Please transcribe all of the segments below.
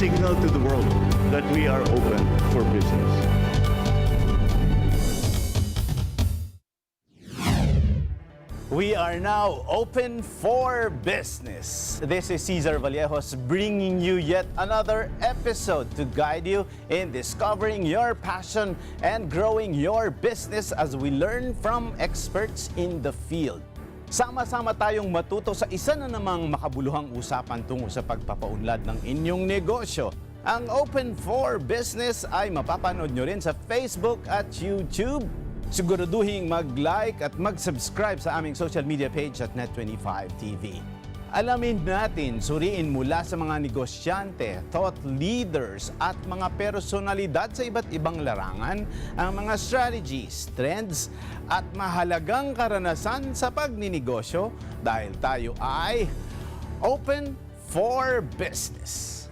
signal to the world that we are open for business. We are now open for business. This is 𝗗𝗏𝗏𝗏 bringing you yet another episode to guide you in discovering your passion and growing your business as we learn from experts in the field. Sama-sama tayong matuto sa isa na namang makabuluhang usapan tungo sa pagpapaunlad ng inyong negosyo. Ang Open for Business ay mapapanood nyo rin sa Facebook at YouTube. Siguraduhin mag-like at mag-subscribe sa aming social media page at Net25TV. Alamin natin, suriin mula sa mga negosyante, thought leaders at mga personalidad sa iba't ibang larangan ang mga strategies, trends at mahalagang karanasan sa pagninegosyo dahil tayo ay Open for Business.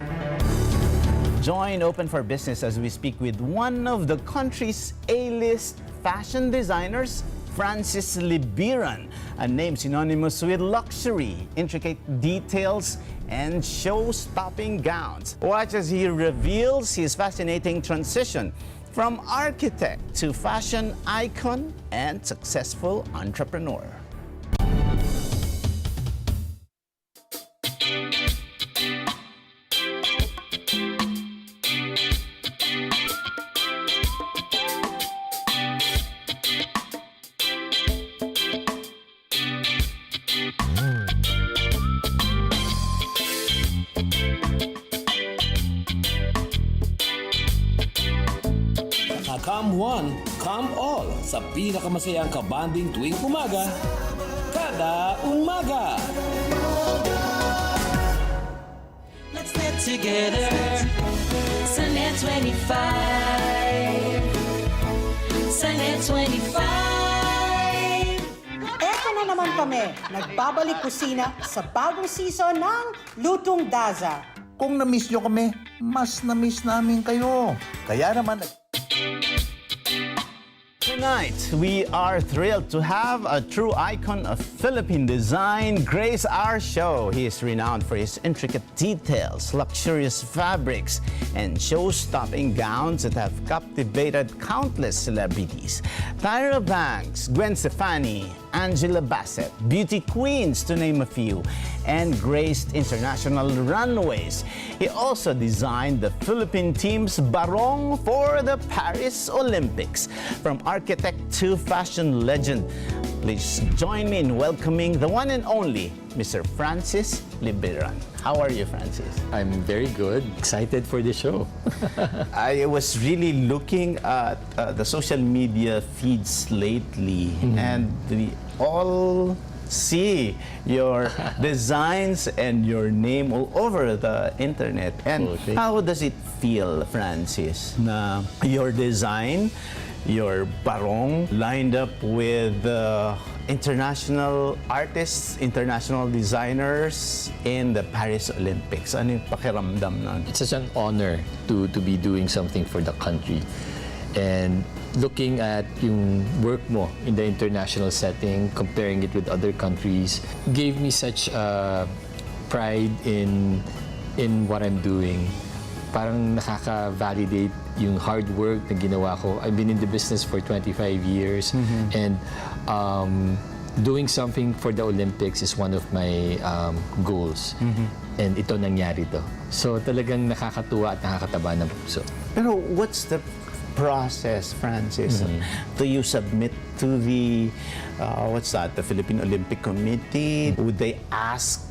Join Open for Business as we speak with one of the country's A-list fashion designers, Francis Libiran, a name synonymous with luxury, intricate details, and show-stopping gowns. Watch as he reveals his fascinating transition from architect to fashion icon and successful entrepreneur. Come one, come all sa pinakamasayang kabanding tuwing umaga, kada umaga. Let's get together sa Net25. Sa Net25. Eto na naman kami, nagbabalik kusina sa bagong season ng Lutong Daza. Kung na-miss nyo kami, mas na-miss namin kayo. Kaya naman, Tonight, we are thrilled to have a true icon of Philippine design grace our show. He is renowned for his intricate details, luxurious fabrics, and show-stopping gowns that have captivated countless celebrities. Tyra Banks, Gwen Stefani, Angela Bassett, beauty queens to name a few, and graced international runways. He also designed the Philippine team's barong for the Paris Olympics. From architect to fashion legend, please join me in welcoming the one and only Mr. Francis Libiran. How are you, Francis? I'm very good. Excited for the show. I was really looking at the social media feeds lately, and we all see your designs and your name all over the internet. And how does it feel, Francis, na your design, your barong lined up with international artists, international designers in the Paris Olympics? Ano yung pakiramdam nun? It's such an honor to be doing something for the country. And looking at yung work mo in the international setting, comparing it with other countries, gave me such pride in what I'm doing. Parang nakaka-validate yung hard work na ginawa ko. I've been in the business for 25 years, and doing something for the Olympics is one of my goals. And ito nangyari to. So talagang nakakatuwa at nakakataba ng puso. Pero what's the process, Francis? Do you submit to the the Philippine Olympic Committee? Would they ask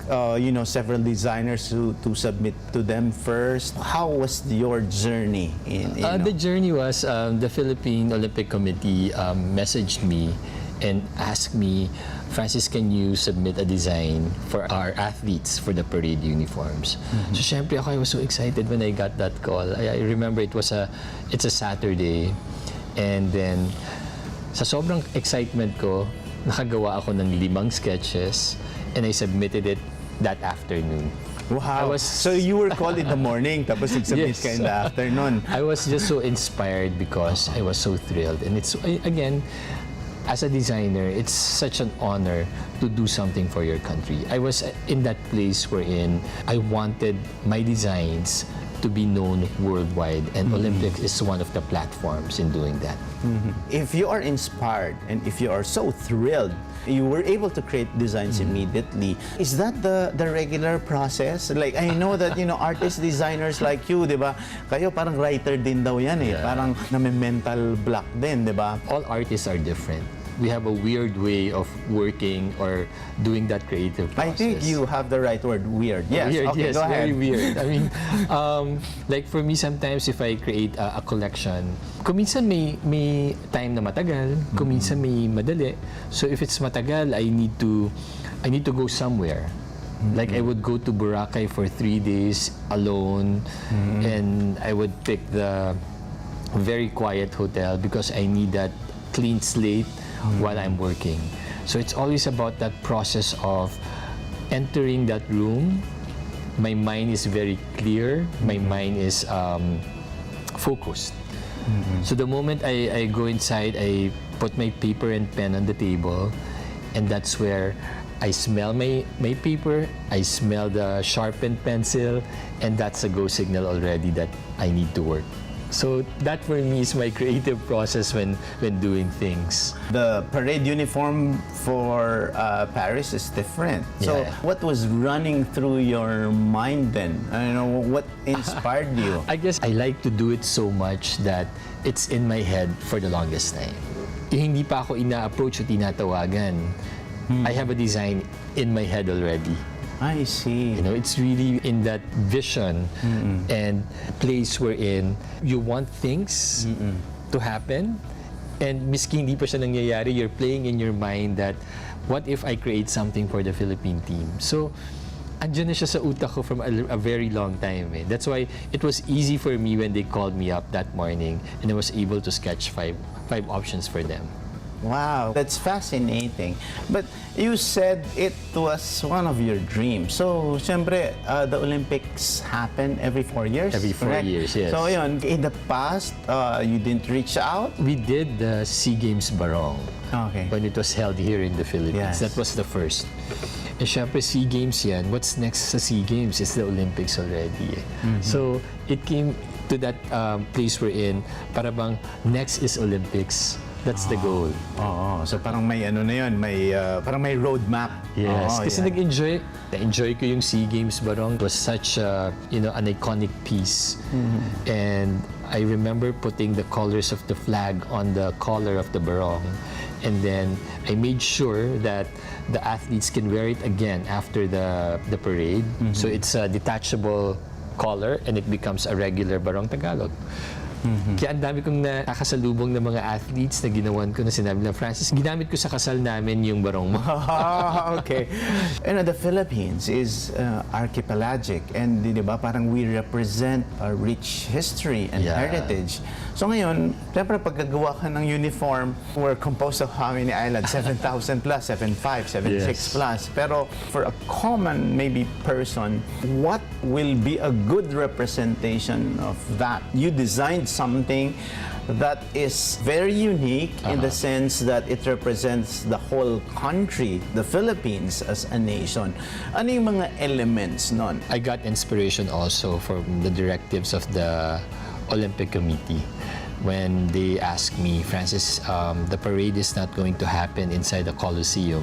several designers to submit to them first? How was your journey The journey was the Philippine Olympic Committee messaged me and asked me, Francis, can you submit a design for our athletes for the parade uniforms? So, syempre ako, I was so excited when I got that call. I remember it's a Saturday, and then sa sobrang excitement ko, nakagawa ako ng 5 sketches, and I submitted it that afternoon. Wow. So you were called in the morning, tapos nagsubmit ka in the afternoon. I was just so inspired because I was so thrilled. And it's, again, as a designer, it's such an honor to do something for your country. I was in that place wherein I wanted my designs to be known worldwide, and Olympics is one of the platforms in doing that. If you are inspired and if you are so thrilled, you were able to create designs immediately. Is that the regular process? Like, I know that, artists, designers like you, di ba? Kayo parang writer din daw yan eh. Yeah. Parang mental block din, di ba? All artists are different. We have a weird way of working or doing that creative I process. think you have the right word, weird. Yes, Weird, okay, yes, go ahead. very weird. I mean, like for me, sometimes if I create a collection, kuminsan may time na matagal, kuminsan may madali. So if it's matagal, I need to go somewhere. Like I would go to Boracay for 3 days alone, and I would pick the very quiet hotel because I need that clean slate while I'm working. So it's always about that process of entering that room. My mind is very clear. My mind is focused. So the moment I go inside, I put my paper and pen on the table, and that's where I smell my paper, I smell the sharpened pencil, and that's a go signal already that I need to work. So that for me is my creative process when doing things. The parade uniform for Paris is different. So Yeah. what was running through your mind then? What inspired you? I guess I like to do it so much that it's in my head for the longest time. Hindi pa ako ina-approach o tinatawagan. I have a design in my head already. I see. It's really in that vision and place wherein you want things to happen, and miski hindi pa siya nangyayari, you're playing in your mind that what if I create something for the Philippine team? So andyan na siya sa utak ko from a very long time. That's why it was easy for me when they called me up that morning and I was able to sketch five options for them. Wow, that's fascinating. But you said it was one of your dreams. So, siyempre, the Olympics happen every 4 years? Every 4 correct? years, yes. So, yun, in the past, you didn't reach out? We did the SEA Games Barong Okay. when it was held here in the Philippines. Yes. That was the first. And syempre, SEA Games yan. What's next sa SEA Games is the Olympics already. So, it came to that place we're in, para bang next is Olympics. That's the goal. Oo. So, parang may na yun, parang may roadmap. Yes, Oo, kasi yan. na-enjoy ko yung SEA Games Barong. It was such an iconic piece. And I remember putting the colors of the flag on the collar of the barong. And then I made sure that the athletes can wear it again after the parade. So it's a detachable collar and it becomes a regular Barong Tagalog. Kaya ang dami kong nakakasalubong ng mga athletes na ginawan ko na sinabi lang, Francis, ginamit ko sa kasal namin yung barong mo. Okay. The Philippines is archipelagic, and di ba parang we represent a rich history and Yeah. heritage. So ngayon, siyempre pagkagawa ka ng uniform, we're composed of how many islands? 7,000 plus, 7,500, 76 Yes. plus. Pero for a common maybe person, what will be a good representation of that? You designed something that is very unique in the sense that it represents the whole country, the Philippines as a nation. Ano yung mga elements nun? I got inspiration also from the directives of the Olympic Committee when they asked me, Francis, the parade is not going to happen inside the Colosseum.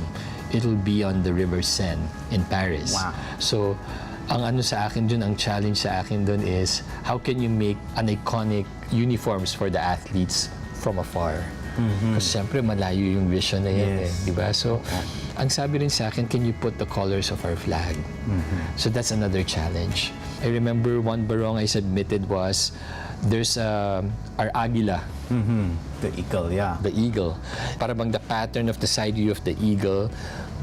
It'll be on the River Seine in Paris. Wow. So, ang sa akin dun, ang challenge sa akin dun is how can you make an iconic uniforms for the athletes from afar? Kasi siyempre malayo yung vision na yan Yes. di ba? So, ang sabi rin sa akin, can you put the colors of our flag? So that's another challenge. I remember one barong I submitted was, there's our águila. The eagle, yeah. The eagle. Para bang the pattern of the side view of the eagle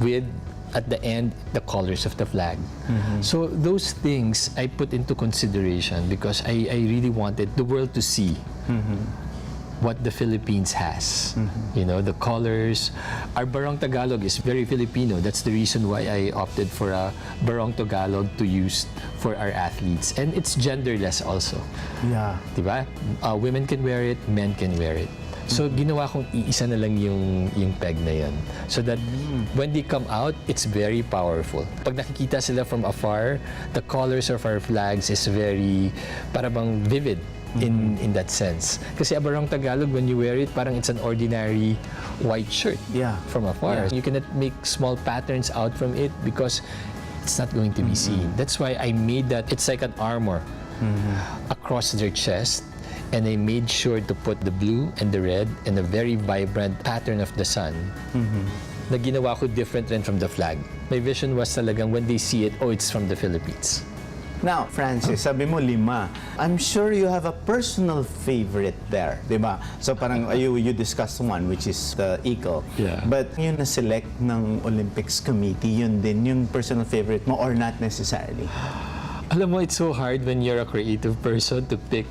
with, at the end, the colors of the flag. So those things I put into consideration because I really wanted the world to see what the Philippines has. The colors. Our Barong Tagalog is very Filipino. That's the reason why I opted for a Barong Tagalog to use for our athletes. And it's genderless also. Yeah. Diba? Women can wear it, men can wear it. So ginawa kong iisa na lang yung peg na yun. So that when they come out, it's very powerful. Pag nakikita sila from afar, the colors of our flags is very, parang vivid in that sense. Kasi Barong Tagalog, when you wear it, parang it's an ordinary white shirt from afar. You cannot make small patterns out from it because it's not going to be seen. That's why I made that, it's like an armor across their chest. And I made sure to put the blue and the red and a very vibrant pattern of the sun na ginawa ko different rin from the flag. My vision was talagang when they see it, oh, it's from the Philippines. Now, Francis, sabi mo 5. I'm sure you have a personal favorite there, di ba? So parang you discussed one, which is the eagle. Yeah. But yung na-select ng Olympics Committee, yun din yung personal favorite mo or not necessarily? Alam mo, it's so hard when you're a creative person to pick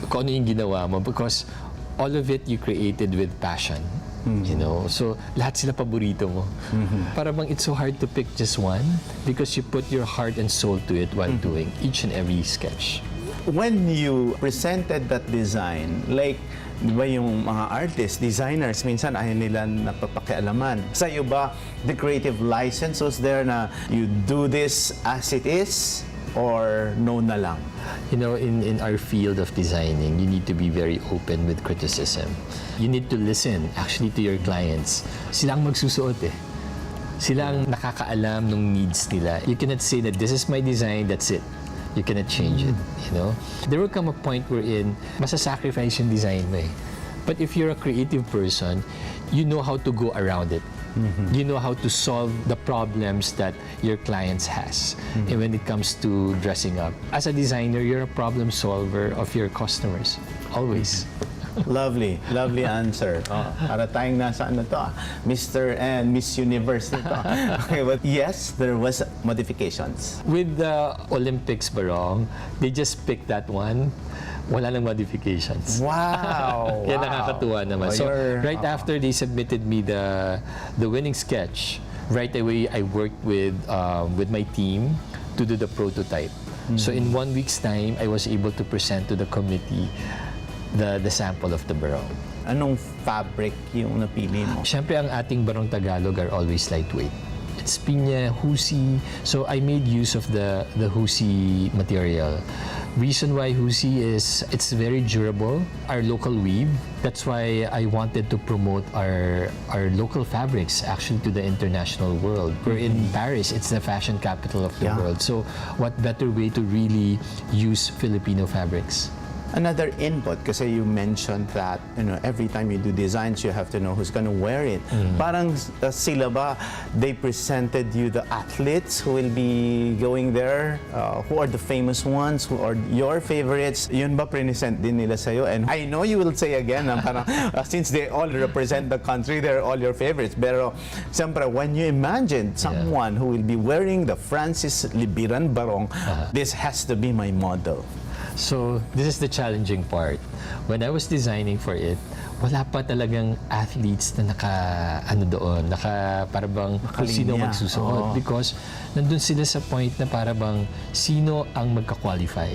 kung ano yung ginawa mo because all of it you created with passion. You know, so lahat sila paborito mo. Para bang it's so hard to pick just one because you put your heart and soul to it while doing each and every sketch. When you presented that design, like, di ba yung mga artists, designers, minsan ayaw nila napapakialaman. Sa'yo ba, the creative license was there na you do this as it is or no na lang? You know, in our field of designing, you need to be very open with criticism. You need to listen actually to your clients. Sila ang magsusuot eh. Sila ang nakakaalam ng needs nila. You cannot say that this is my design, that's it. You cannot change it, you know? There will come a point wherein masasacrifice yung design mo eh. But if you're a creative person, you know how to go around it. You know how to solve the problems that your clients has. And when it comes to dressing up, as a designer, you're a problem solver of your customers, always. Lovely, lovely answer. Para tayong nasa ano to, Mr. and Miss Universe na to. Okay, but yes, there was modifications. With the Olympics, Barong, they just picked that one. Wala nang modifications. Wow! Kaya nakakatuwa naman. So, right after they submitted me the winning sketch, right away I worked with my team to do the prototype. So in 1 week's time, I was able to present to the committee the sample of the barong. Anong fabric yung napili mo? Siyempre, ang ating Barong Tagalog are always lightweight. It's 𝗗𝗶𝗴𝗶 so I made use of the 𝗗𝗶𝗴𝗶 material. Reason why 𝗗𝗶𝗴 is it's very durable, our local weave. That's why I wanted to promote our local fabrics actually to the international world. We're in Paris, it's the fashion capital of the world. So what better way to really use Filipino fabrics? Another input, kasi you mentioned that, you know, every time you do designs, you have to know who's gonna wear it. Parang sila ba, they presented you the athletes who will be going there? Who are the famous ones? Who are your favorites? Yun ba present din nila sa'yo? And I know you will say again, parang, since they all represent the country, they're all your favorites. Pero, siyempre, when you imagine someone who will be wearing the Francis Libiran barong, this has to be my model. So, this is the challenging part. When I was designing for it, wala pa talagang athletes na parabang kung sino magsusuot. Because nandun sila sa point na parabang sino ang magka-qualify.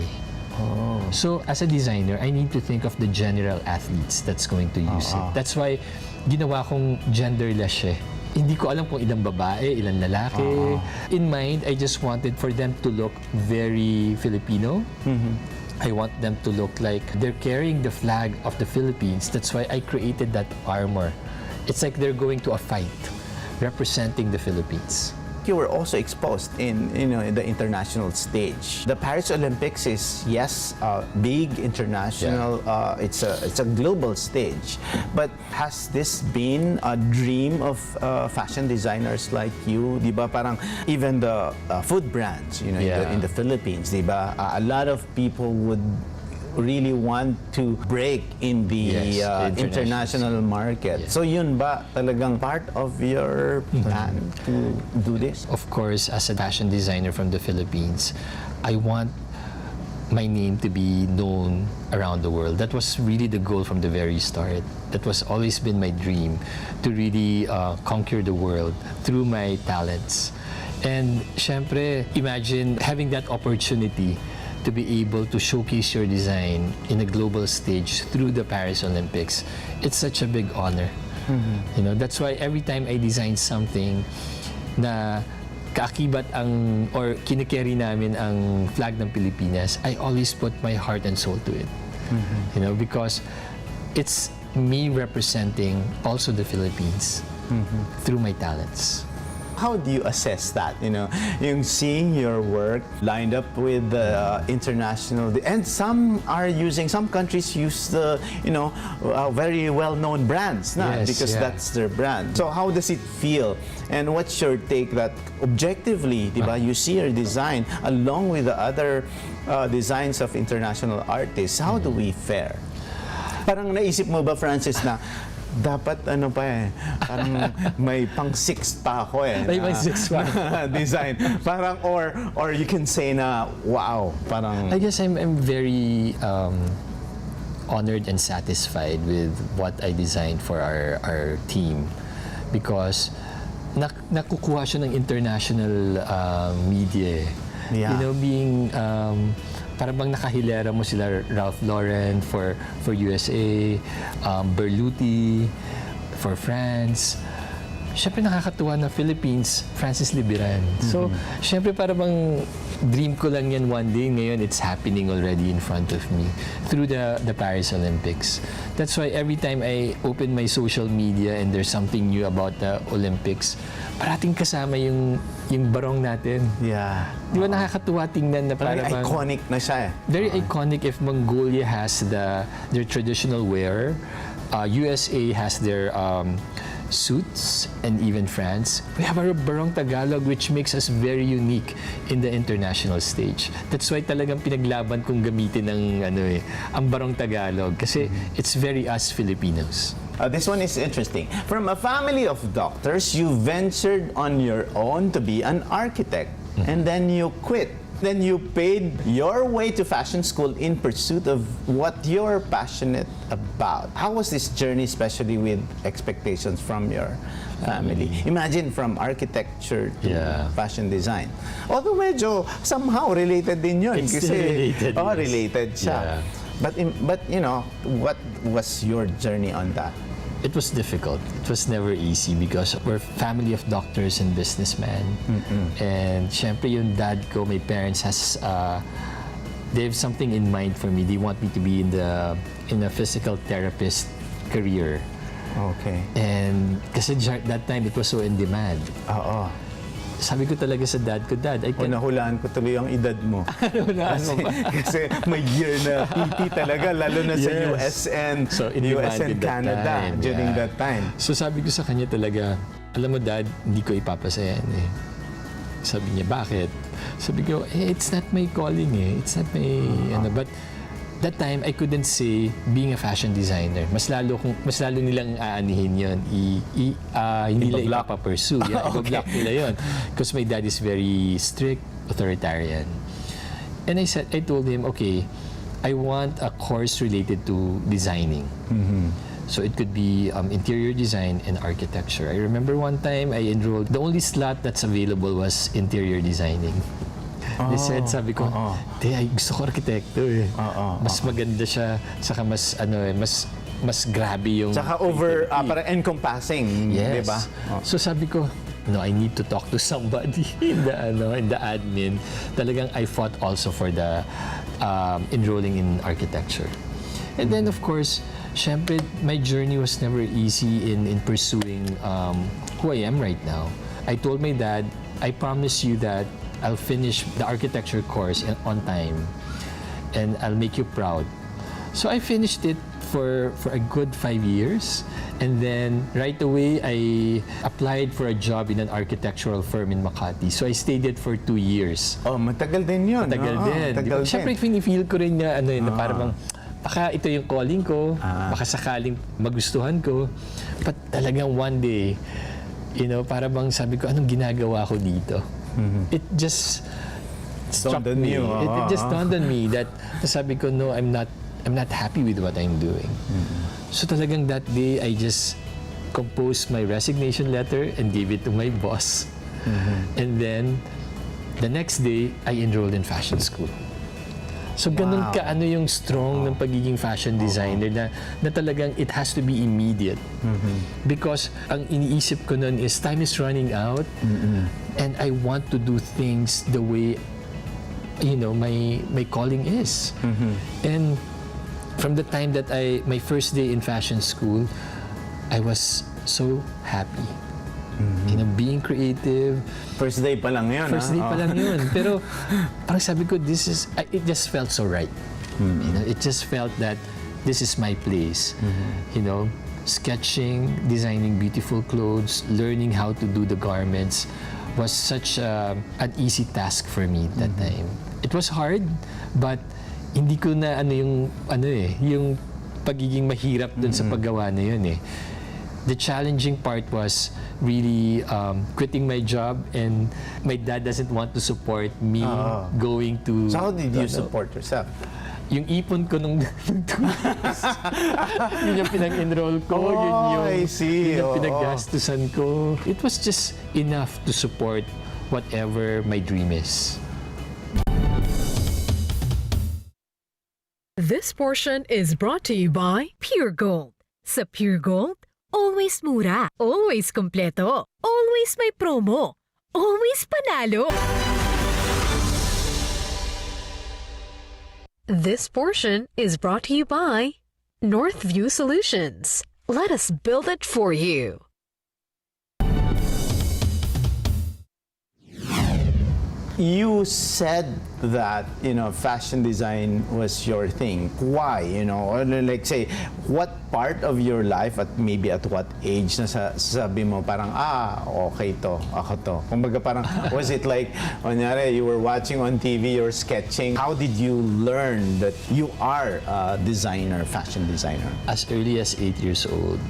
So, as a designer, I need to think of the general athletes that's going to use it. That's why ginawa kong genderless siya. Hindi ko alam kung ilang babae, ilang lalaki. In mind, I just wanted for them to look very Filipino. I want them to look like they're carrying the flag of the Philippines. That's why I created that armor. It's like they're going to a fight representing the Philippines. You were also exposed in the international stage. The Paris Olympics is big international. It's a global stage. But has this been a dream of fashion designers like you? Di ba parang even the food brands, in the Philippines, di ba? A lot of people would really want to break in the international market. So yun ba talagang part of your plan to do this? Of course, as a fashion designer from the Philippines, I want my name to be known around the world. That was really the goal from the very start. That was always been my dream, to really conquer the world through my talents. And syempre, imagine having that opportunity to be able to showcase your design in a global stage through the Paris Olympics, it's such a big honor. You know, that's why every time I design something na kaakibat ang or kinikerry namin ang flag ng Pilipinas, I always put my heart and soul to it. You know, because it's me representing also the Philippines through my talents. How do you assess that? You know, yung seeing your work lined up with the international, and some countries use the, you know, very well-known brands, Yes, because yeah. that's their brand. So how does it feel? And what's your take that objectively, diba, you see your design along with the other designs of international artists? How do we fare? Parang naisip mo ba, Francis, na dapat ano pa parang may pang-6 pa ako May pang-6 pa. design. Parang, or you can say na, wow, parang... I guess I'm very honored and satisfied with what I designed for our team, because nakukuha siya ng international media. Yeah. You know, being parang bang nakahilera mo sila Ralph Lauren for USA, Berluti for France. Siyempre nakakatuwa na Philippines, Francis Libiran. So, siyempre parang bang dream ko lang yan one day. Ngayon, it's happening already in front of me through the Paris Olympics. That's why every time I open my social media and there's something new about the Olympics, parating kasama yung barong natin. Yeah. Di ba nakakatuwa tingnan na Parang parang iconic na siya very iconic. If Mongolia has their traditional wear, USA has their suits, and even France, we have our barong Tagalog, which makes us very unique in the international stage. That's why talagang pinaglaban kong gamitin ang barong Tagalog, kasi it's very us Filipinos. This one is interesting. From a family of doctors, you ventured on your own to be an architect, and then you quit. Then you paid your way to fashion school in pursuit of what you're passionate about. How was this journey, especially with expectations from your family? Imagine from architecture to fashion design. Although medyo somehow related din yun. It's still related, yes. Related siya. Yeah. But you know, what was your journey on that? It was difficult. It was never easy because we're family of doctors and businessmen. And syempre yung dad ko, my parents they have something in mind for me. They want me to be in a physical therapist career. Okay. And kasi that time it was so in demand. Oo. Sabi ko talaga sa dad ko, Dad, I can't... Nahulaan ko tuloy ang edad mo. kasi may year na PT talaga, lalo na sa US and Canada during that time. So sabi ko sa kanya talaga, alam mo Dad, hindi ko ipapasaya yan eh. Sabi niya, bakit? Sabi ko, it's not my calling eh. It's not my... But that time, I couldn't say being a fashion designer. Mas lalo nilang aanihin yun. Hindi nila ipapursue. Ipa-block nila yun. Because my dad is very strict, authoritarian. And I told him, okay, I want a course related to designing. So it could be interior design and architecture. I remember one time I enrolled, the only slot that's available was interior designing. They said, sabi ko, gusto ko arkitekto eh. Mas maganda siya, saka mas grabe yung... Saka parang encompassing, yes. Diba? So sabi ko, no, I need to talk to somebody in the admin. Talagang I fought also for the enrolling in architecture. And then of course, syempre, my journey was never easy in pursuing who I am right now. I told my dad, I promise you that I'll finish the architecture course on time and I'll make you proud. So I finished it for a good 5 years, and then right away I applied for a job in an architectural firm in Makati. So I stayed it for 2 years. Oh, matagal din yun. Matagal din. Matagal din. Siyempre, feel ko rin na na parang baka ito yung calling ko, baka sakaling magustuhan ko. But talagang one day, para bang sabi ko, anong ginagawa ko dito? It just struck me. It just dawned on me that sabi ko, no, I'm not happy with what I'm doing. So talagang that day, I just composed my resignation letter and gave it to my boss. And then the next day, I enrolled in fashion school. So ganun ka ano yung strong ng pagiging fashion designer na talagang it has to be immediate. Because ang iniisip ko nun is time is running out and I want to do things the way my calling is. And from the time that my first day in fashion school, I was so happy. Being creative. First day pa lang yun. First day pa lang yun. Pero parang sabi ko, it just felt so right. It just felt that this is my place. Sketching, designing beautiful clothes, learning how to do the garments was such an easy task for me that time. It was hard, but hindi ko na yung pagiging mahirap dun sa paggawa na yun eh. The challenging part was really quitting my job, and my dad doesn't want to support me going to... So how did you support yourself? Yung ipon ko nung 2 years, yun yung pinag-enroll ko, I see. yun yung pinag-gastusan ko. It was just enough to support whatever my dream is. This portion is brought to you by Pure Gold. Sa Pure Gold, always mura, always kompleto, always may promo, always panalo. This portion is brought to you by Northview Solutions. Let us build it for you. You said that, fashion design was your thing. Why? Or like say, what part of your life at maybe at what age na sabi mo parang, okay to, ako to. Kumbaga parang, was it like, kunyari, you were watching on TV, you're sketching. How did you learn that you are a designer, fashion designer? As early as 8 years old,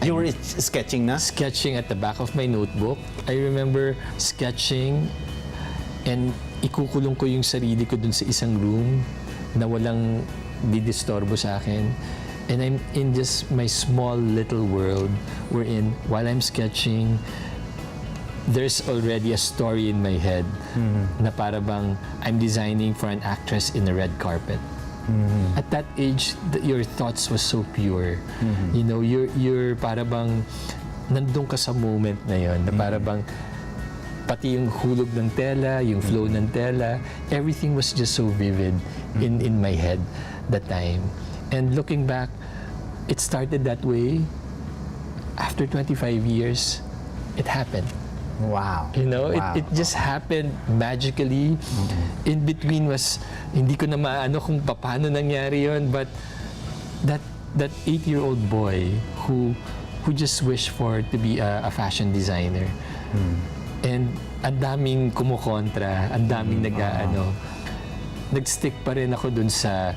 You were sketching na? Sketching at the back of my notebook. I remember sketching and ikukulong ko yung sarili ko dun sa isang room na walang didistorbo sa akin. And I'm in just my small little world wherein while I'm sketching, there's already a story in my head na para bang I'm designing for an actress in a red carpet. At that age, your thoughts was so pure. You're para bang nandun ka sa moment na yon, na para bang pati yung hulog ng tela, yung flow ng tela, everything was just so vivid in my head that time. And looking back, it started that way. After 25 years, it happened. Wow. Wow. It just happened magically. In between was, hindi ko na maano kung paano nangyari yon, but that 8-year-old boy who just wished for to be a fashion designer. And ang daming kumukontra, ang daming nag-stick pa rin ako dun sa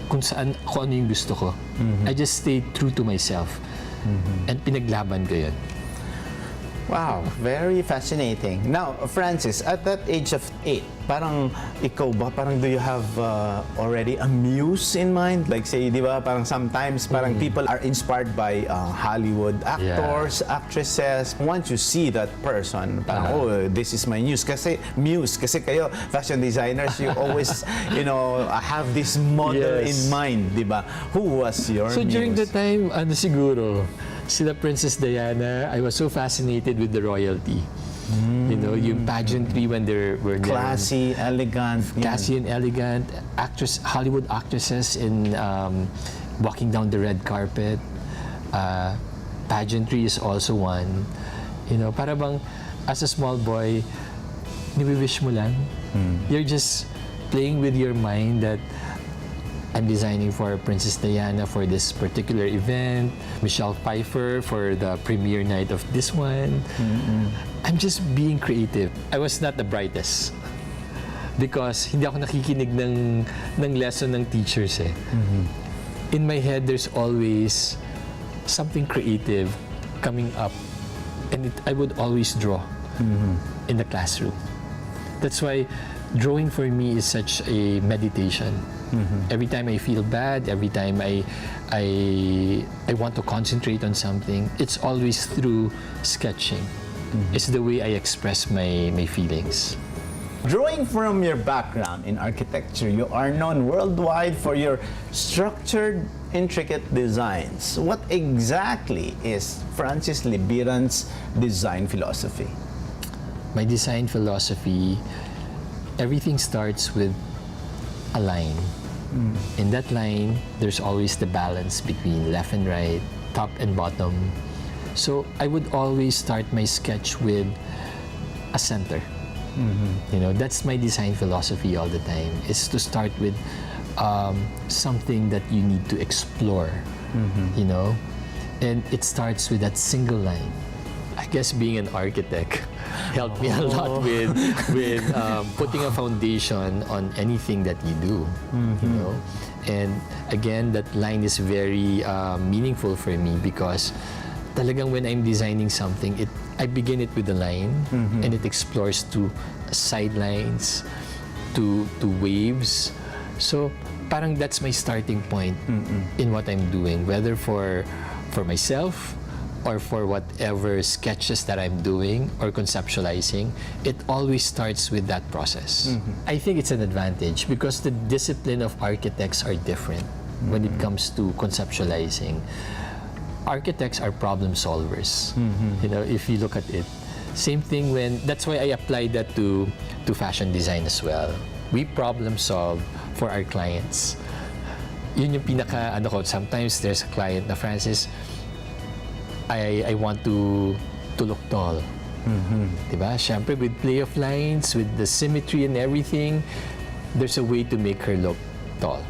kung ano yung gusto ko. I just stayed true to myself. And pinaglaban ko yun. Wow, very fascinating. Now, Francis, at that age of 8, parang ikaw ba, parang do you have already a muse in mind? Like say, di ba, parang sometimes parang people are inspired by Hollywood actors, actresses. Once you see that person, parang, this is my muse. Kasi kayo, fashion designers, you always, have this model in mind, di ba? Who was your muse? So during the time, siguro, sila Princess Diana, I was so fascinated with the royalty. Yung pageantry when they were classy, elegant. Classy and elegant. Hollywood actresses in walking down the red carpet. Pageantry is also one. Para bang as a small boy, niwiwish mo lang. You're just playing with your mind that I'm designing for Princess Diana for this particular event, Michelle Pfeiffer for the premiere night of this one. I'm just being creative. I was not the brightest because hindi ako nakikinig ng lesson ng teachers eh. In my head, there's always something creative coming up, and I would always draw in the classroom. That's why drawing for me is such a meditation. Every time I feel bad, every time I want to concentrate on something, it's always through sketching. It's the way I express my feelings. Drawing from your background in architecture, you are known worldwide for your structured, intricate designs. What exactly is Francis Libiran's design philosophy? My design philosophy, everything starts with a line. In that line, there's always the balance between left and right, top and bottom. So I would always start my sketch with a center. You know, that's my design philosophy all the time, is to start with something that you need to explore, you know, and it starts with that single line. I guess being an architect helped me a lot with putting a foundation on anything that you do, you know. And again, that line is very meaningful for me because talagang when I'm designing something, I begin it with a line and it explores to sidelines, to waves. So parang that's my starting point in what I'm doing, whether for myself or for whatever sketches that I'm doing or conceptualizing. It always starts with that process. I think it's an advantage because the discipline of architects are different when it comes to conceptualizing. Architects are problem solvers. You know, if you look at it, same thing that's why I apply that to fashion design as well. We problem solve for our clients. Yun yung pinaka, sometimes there's a client na, Francis, I want to look tall. Diba? Siyempre, with play of lines, with the symmetry and everything, there's a way to make her look tall.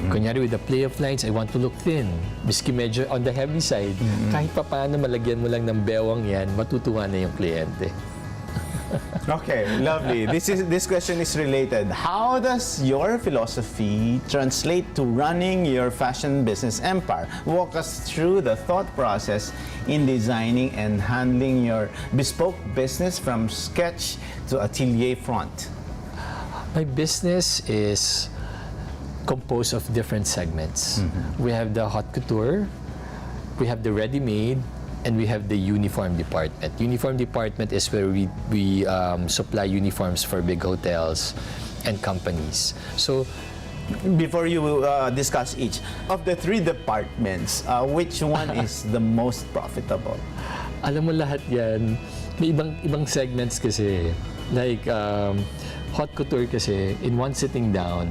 Kunyari, with the play of lines, I want to look thin. Miski medyo on the heavy side, kahit pa paano malagyan mo lang ng bewang yan, matutuwa na yung kliyente. Okay, lovely. This question is related. How does your philosophy translate to running your fashion business empire? Walk us through the thought process in designing and handling your bespoke business from sketch to atelier front. My business is composed of different segments. We have the haute couture, we have the ready-made, and we have the uniform department. Uniform department is where we supply uniforms for big hotels and companies. So, before you discuss each of the three departments, which one is the most profitable? Alam mo lahat yan, may ibang segments kasi. Like haute couture kasi, in one sitting down,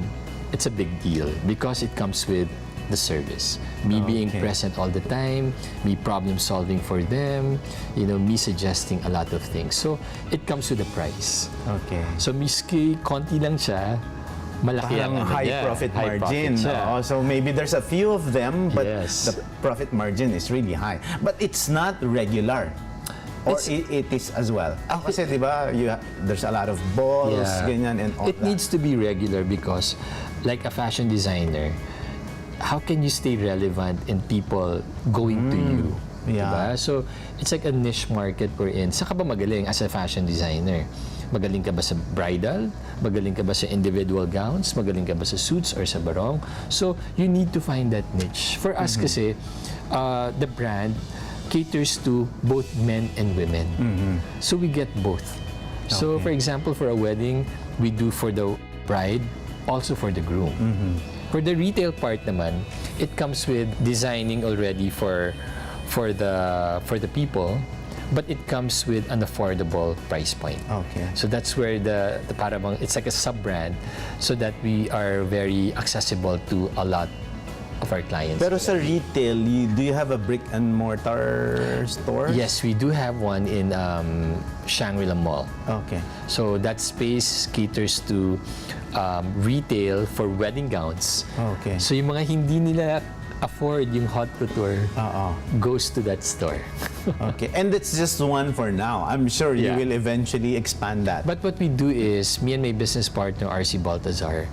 it's a big deal because it comes with the service. Me being present all the time, me problem solving for them, you know, me suggesting a lot of things. So, it comes with a price. Okay. So, miski konti lang siya, malaki ang high profit margin. So, maybe there's a few of them, but the profit margin is really high. But it's not regular. Or it is as well. Kasi, di ba, there's a lot of balls, ganyan, and all It needs to be regular because, like a fashion designer, how can you stay relevant and people going to you? Diba? So, it's like a niche market we're in. Saan ka ba magaling as a fashion designer? Magaling ka ba sa bridal? Magaling ka ba sa individual gowns? Magaling ka ba sa suits or sa barong? So, you need to find that niche. For us kasi, the brand caters to both men and women. So, we get both. So, for example, for a wedding, we do for the bride, also for the groom. For the retail part naman, it comes with designing already for the people, but it comes with an affordable price point. Okay. So that's where the parang it's like a sub-brand, so that we are very accessible to a lot of our clients. Pero sa retail, do you have a brick and mortar store? Yes, we do have one in Shangri-La Mall. Okay. So that space caters to retail for wedding gowns. Okay. So yung mga hindi nila afford yung haute couture goes to that store. Okay. And it's just one for now. I'm sure you will eventually expand that. But what we do is, me and my business partner, 𝗏𝗏𝗏𝗏,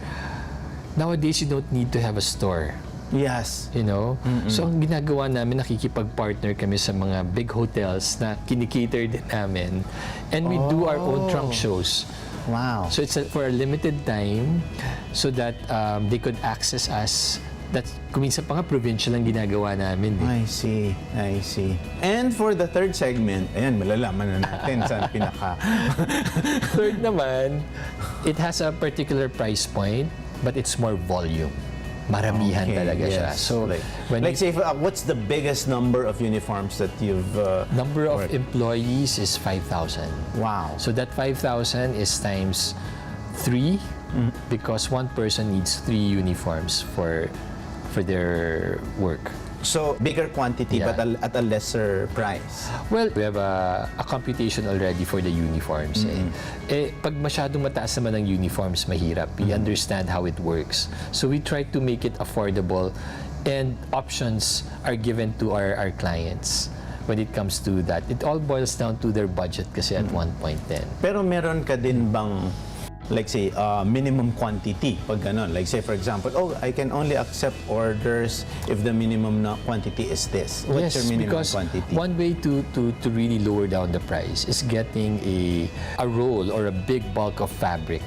nowadays you don't need to have a store. Yes. You know? So ang ginagawa namin, nakikipag-partner kami sa mga big hotels na kinikater din namin. And we do our own trunk shows. Wow. So it's for a limited time so that they could access us that's kuminsan pa nga provincial ang ginagawa namin. I see. And for the third segment, ayan, malalaman na natin saan pinaka... Third naman, it has a particular price point, but it's more volume. Maramihan talaga siya. So, like say, what's the biggest number of uniforms that you've number of worked? employees is 5,000. Wow. So that 5,000 is times 3 because one person needs 3 uniforms for their work. So, bigger quantity Yeah. but at a lesser price. Well, we have a computation already for the uniforms. Pag masyadong mataas naman ang uniforms, mahirap. We understand how it works. So we try to make it affordable and options are given to our clients when it comes to that. It all boils down to their budget kasi at one point then. Pero meron ka din bang, like say, minimum quantity pag ganon? Like say, for example, I can only accept orders if the minimum quantity is this. What's your minimum because quantity? one way to really lower down the price is getting a roll or a big bulk of fabric.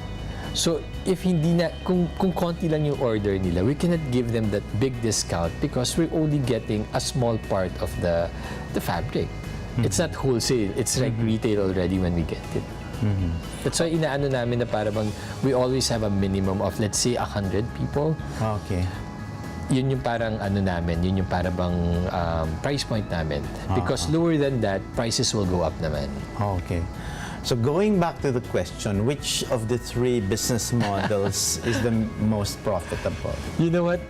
So if hindi na, kung konti lang yung order nila, we cannot give them that big discount because we're only getting a small part of the fabric. It's not wholesale. It's like retail already when we get it. That's why inaano namin na para bang we always have a minimum of, let's say, 100 people. Okay. Yun yung parang ano namin, yun yung para bang price point namin. Because lower than that, prices will go up naman. Okay. So going back to the question, which of the 3 business models is the most profitable? You know what?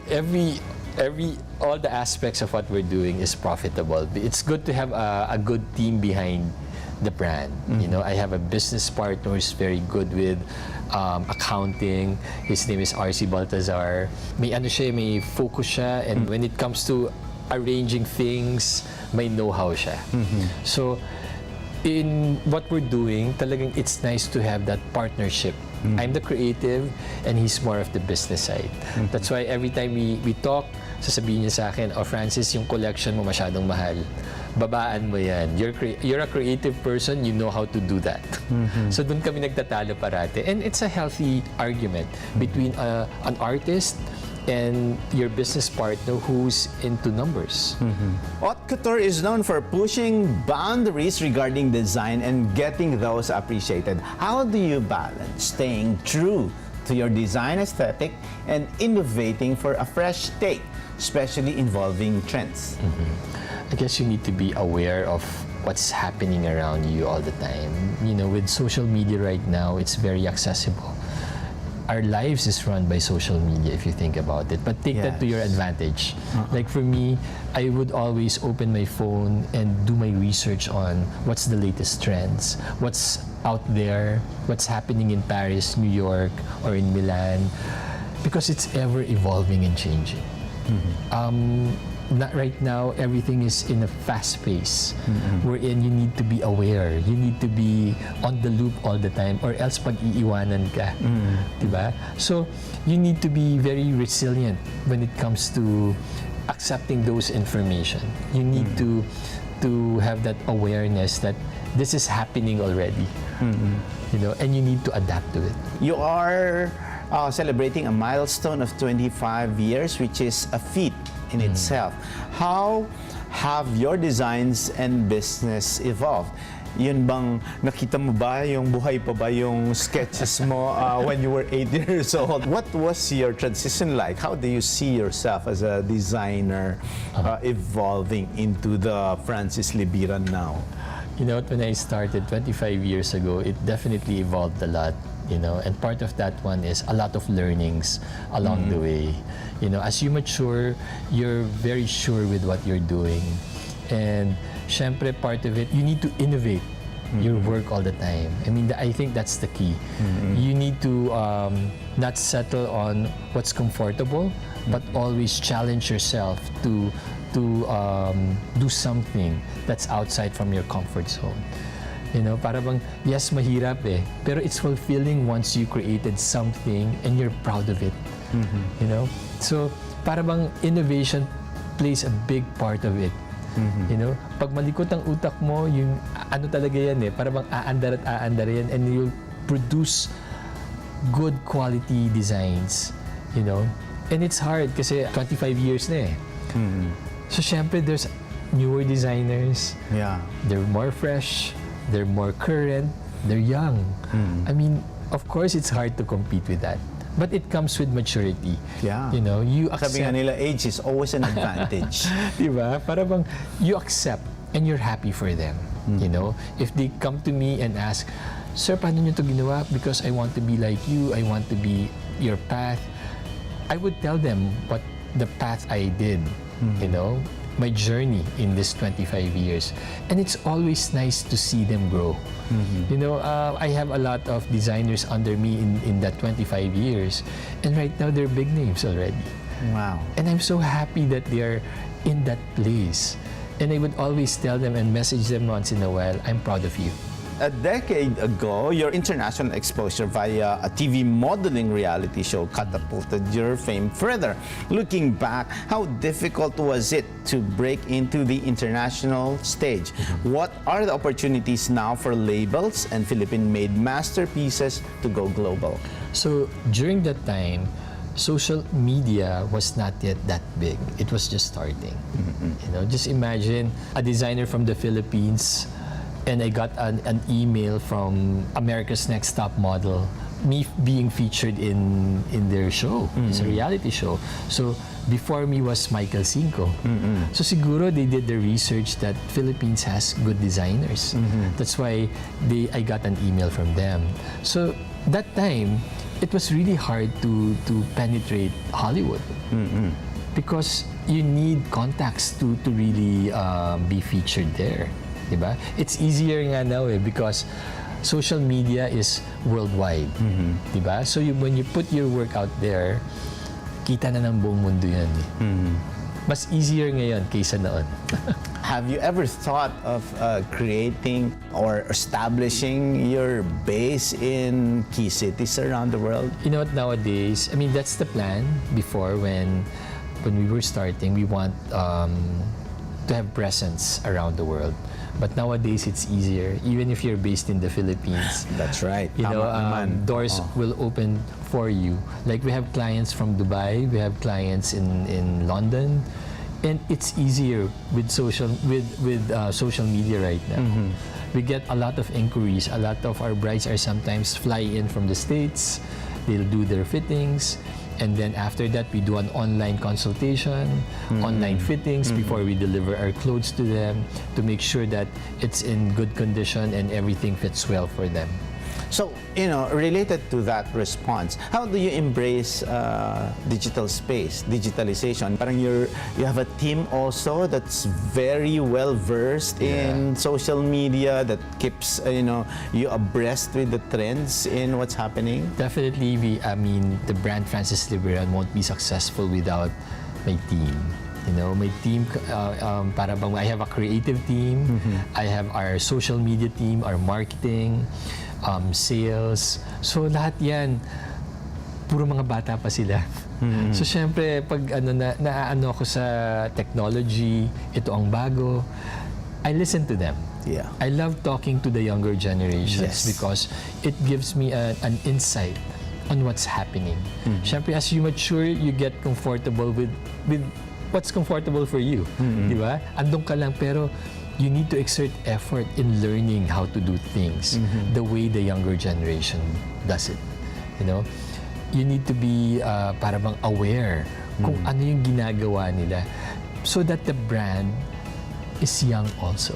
All the aspects of what we're doing is profitable. It's good to have a good team behind the brand. You know, I have a business partner who's very good with accounting. His name is 𝗷𝗶𝗶𝗏. May ano siya, may focus siya, and when it comes to arranging things, may know-how siya. So, in what we're doing, talagang it's nice to have that partnership. I'm the creative and he's more of the business side. That's why every time we talk, sasabihin niya sa akin, Francis, yung collection mo masyadong mahal. Babaan mo yan. You're a creative person, you know how to do that. So doon kami nagtatalo parate. And it's a healthy argument between an artist and your business partner who's into numbers. 𝗏𝗏𝗏 is known for pushing boundaries regarding design and getting those appreciated. How do you balance staying true to your design aesthetic and innovating for a fresh take, especially involving trends? I guess you need to be aware of what's happening around you all the time. You know, with social media right now, it's very accessible. Our lives is run by social media if you think about it, but take that to your advantage. Like for me, I would always open my phone and do my research on what's the latest trends, what's out there, what's happening in Paris, New York, or in Milan, because it's ever evolving and changing. Not right now, everything is in a fast pace wherein you need to be aware, you need to be on the loop all the time or else pag-iiwanan ka, diba? So you need to be very resilient when it comes to accepting those information. You need to have that awareness that this is happening already, you know, and you need to adapt to it. You are celebrating a milestone of 25 years, which is a feat in itself. How have your designs and business evolved? Yun bang, nakita mo ba yung buhay pa ba yung sketches mo when you were 8 years old? What was your transition like? How do you see yourself as a designer evolving into the Francis Libiran now? You know, when I started 25 years ago, it definitely evolved a lot, you know, and part of that one is a lot of learnings along the way. You know, as you mature, you're very sure with what you're doing. And syempre, part of it, you need to innovate your work all the time. I mean, I think that's the key. You need to not settle on what's comfortable, but always challenge yourself to do something that's outside from your comfort zone. You know, para bang, yes, mahirap pero it's fulfilling once you created something and you're proud of it. You know? So, para bang innovation plays a big part of it. You know? Pag malikot ang utak mo, yung ano talaga yan para bang aandar at aandar yan and you'll produce good quality designs, you know? And it's hard kasi 25 years na eh. So syempre there's newer designers. Yeah. They're more fresh, they're more current, they're young. I mean, of course it's hard to compete with that. But it comes with maturity. Yeah. You know, you accept. Sabi nga nila, age is always an advantage. Diba? Para bang you accept and you're happy for them. You know, if they come to me and ask, "Sir, paano niyo to ginawa? Because I want to be like you, I want to be your path." I would tell them what the path I did, you know, my journey in this 25 years. And it's always nice to see them grow. You know, I have a lot of designers under me in that 25 years. And right now, they're big names already. Wow. And I'm so happy that they're in that place. And I would always tell them and message them once in a while, I'm proud of you. A decade ago, your international exposure via a TV modeling reality show catapulted your fame further. Looking back, how difficult was it to break into the international stage? What are the opportunities now for labels and Philippine-made masterpieces to go global? So during that time, social media was not yet that big. It was just starting. You know, just imagine a designer from the Philippines, and I got an email from America's Next Top Model, me being featured in their show. It's a reality show. So before me was 𝗦𝗁𝗁𝗏. So siguro they did the research that Philippines has good designers. That's why I got an email from them. So that time, it was really hard to penetrate Hollywood. Because you need contacts to really be featured there. Diba? It's easier nga now because social media is worldwide. Diba? So when you put your work out there, kita na ng buong mundo yan. Mas easier ngayon kaysa noon. Have you ever thought of creating or establishing your base in key cities around the world? You know what, nowadays, I mean, that's the plan. Before, when we were starting, we want to have presence around the world. But nowadays, it's easier. Even if you're based in the Philippines. That's right. You know, doors will open for you. Like we have clients from Dubai, we have clients in London, and it's easier with social media right now. We get a lot of inquiries. A lot of our brides are sometimes fly in from the States. They'll do their fittings. And then after that, we do an online consultation, online fittings before we deliver our clothes to them to make sure that it's in good condition and everything fits well for them. So, you know, related to that response, how do you embrace digital space, digitalization? Parang you have a team also that's very well versed in social media that keeps you abreast with the trends in what's happening. Definitely, I mean, the brand Francis Libiran won't be successful without my team. You know, my team, para bang I have a creative team, I have our social media team, our marketing, sales. So lahat yan, puro mga bata pa sila. So syempre, pag naaano ako sa technology, ito ang bago, I listen to them. Yeah. I love talking to the younger generations because it gives me an insight on what's happening. Syempre, as you mature, you get comfortable with what's comfortable for you. Di ba? Andun ka lang, pero you need to exert effort in learning how to do things the way the younger generation does it. You know, you need to be para bang aware kung ano yung ginagawa nila so that the brand is young also.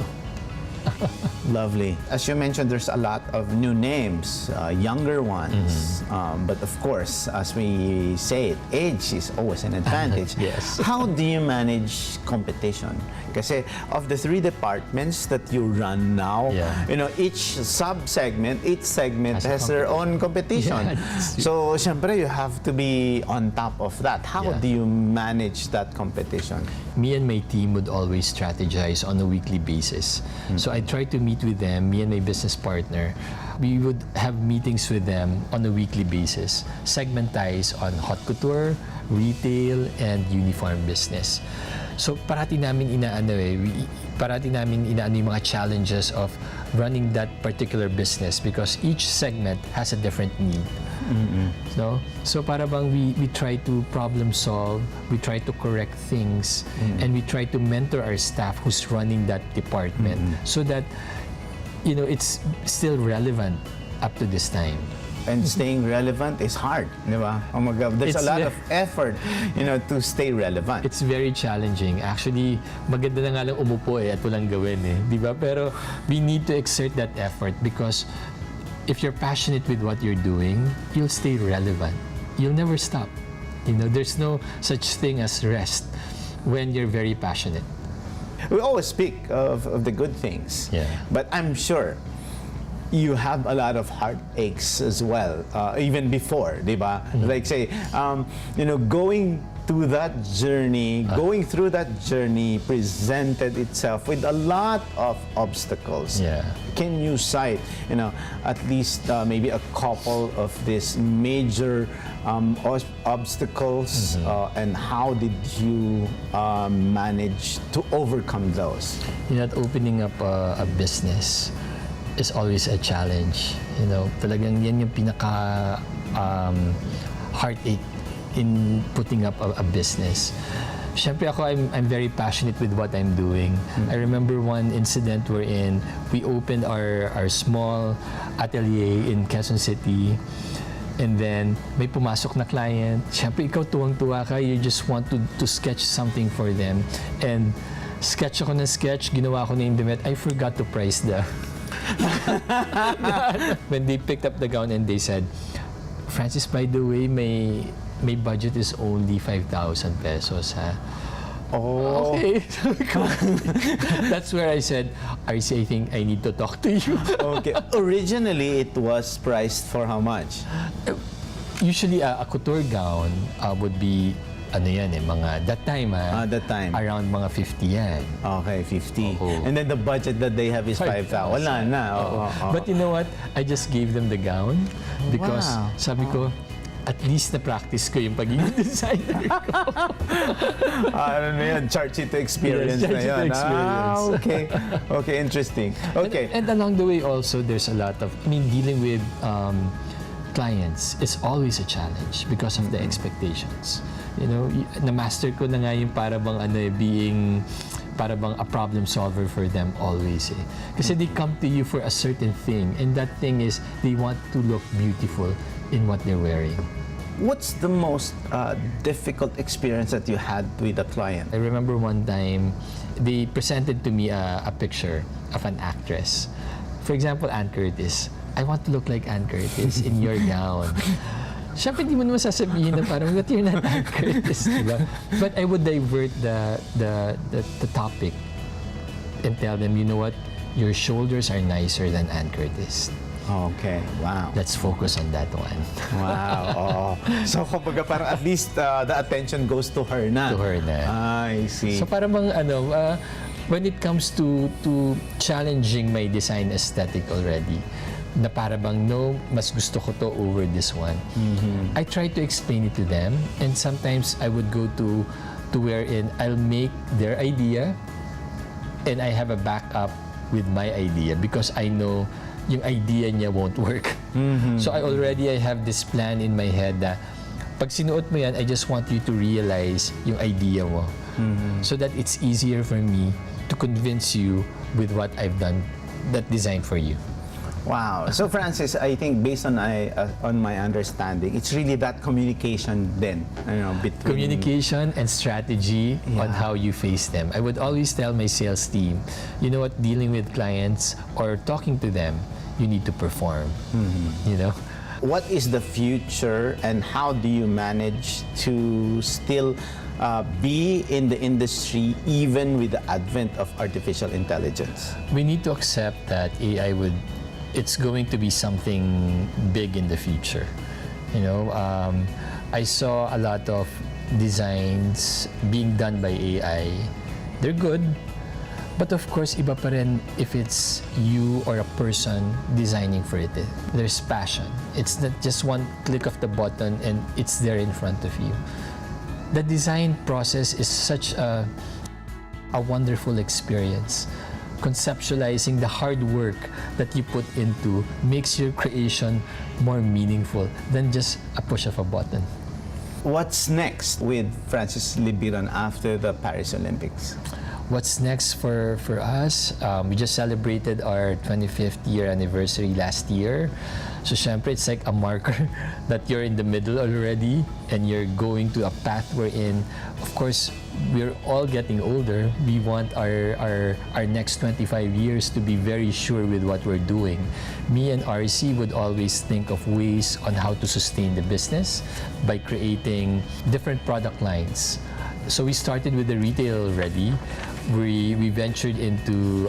Lovely. As you mentioned, there's a lot of new names, younger ones. But of course, as we say it, age is always an advantage. Yes. How do you manage competition? Kasi of the 3 departments that you run now, you know, each segment has their own competition. So, syempre, you have to be on top of that. How do you manage that competition? Me and my team would always strategize on a weekly basis. So I try to meet with them, me and my business partner. We would have meetings with them on a weekly basis, segmentized on haute couture, retail, and uniform business. So parati namin inaano yung mga challenges of running that particular business because each segment has a different need. So para bang we try to problem solve, we try to correct things, and we try to mentor our staff who's running that department so that it's still relevant up to this time. And staying relevant is hard, di ba? Oh my God, there's a lot of effort, to stay relevant. It's very challenging. Actually, maganda na nga lang umupo at walang gawin di ba? Pero we need to exert that effort because if you're passionate with what you're doing, you'll stay relevant. You'll never stop. There's no such thing as rest when you're very passionate. We always speak of the good things, but I'm sure you have a lot of heartaches as well, even before, di ba? Like say, going through that journey presented itself with a lot of obstacles. Can you cite, at least maybe a couple of these major obstacles, and how did you manage to overcome those? Opening up a business is always a challenge. Talagang yan yung pinaka heartache in putting up a business. Siyempre ako, I'm very passionate with what I'm doing. I remember one incident wherein we opened our small atelier in Quezon City, and then may pumasok na client. Siyempre ikaw tuwang-tuwa ka, you just want to sketch something for them. And sketch ako ng sketch, ginawa ko na yung damit. I forgot to price the when they picked up the gown and they said, Francis, by the way, my budget is only 5,000 pesos, ha? Oh. Okay. That's where I said, RC, I think I need to talk to you. Okay. Originally, it was priced for how much? Usually, a couture gown would be that time, around mga 50 yan. Okay, 50. And then the budget that they have is 5,000. Wala na. But you know what? I just gave them the gown because sabi ko, at least na-practice ko yung pagiging designer ko. 𝗓𝗏 experience na yun. Okay. Okay, interesting. Okay. And along the way also, there's a lot of, dealing with clients is always a challenge because of the expectations. Na-master ko na nga yung para bang a problem solver for them always. Kasi they come to you for a certain thing, and that thing is they want to look beautiful in what they're wearing. What's the most difficult experience that you had with a client? I remember one time, they presented to me a picture of an actress. For example, Ann Curtis. I want to look like Ann Curtis in your gown. Siyempre, hindi mo naman sasabihin na parang, but you're not Ann Curtis, diba? But I would divert the topic and tell them, you know what? Your shoulders are nicer than Ann Curtis. Okay, wow. Let's focus on that one. Wow. So, kumbaga parang at least the attention goes to her na. To her na. I see. So, parang when it comes to challenging my design aesthetic already, na para bang, no, mas gusto ko to over this one. I try to explain it to them, and sometimes I would go to wherein I'll make their idea and I have a backup with my idea because I know yung idea niya won't work. So I have this plan in my head that pag sinuot mo yan, I just want you to realize yung idea mo so that it's easier for me to convince you with what I've done, that design for you. Wow. So Francis, I think based on my understanding, it's really that communication then, between communication and strategy on how you face them. I would always tell my sales team, you know what, dealing with clients or talking to them, you need to perform. What is the future and how do you manage to still be in the industry even with the advent of artificial intelligence? We need to accept that AI it's going to be something big in the future. I saw a lot of designs being done by AI. They're good, but of course, iba pa rin if it's you or a person designing for it. There's passion. It's not just one click of the button and it's there in front of you. The design process is such a a wonderful experience. Conceptualizing the hard work that you put into makes your creation more meaningful than just a push of a button. What's next with Francis Libiran after the Paris Olympics? What's next for us? We just celebrated our 25th year anniversary last year. So syempre, it's like a marker that you're in the middle already and you're going to a path wherein, of course, we're all getting older. We want our next 25 years to be very sure with what we're doing. Me and RC would always think of ways on how to sustain the business by creating different product lines. So we started with the retail already. We ventured into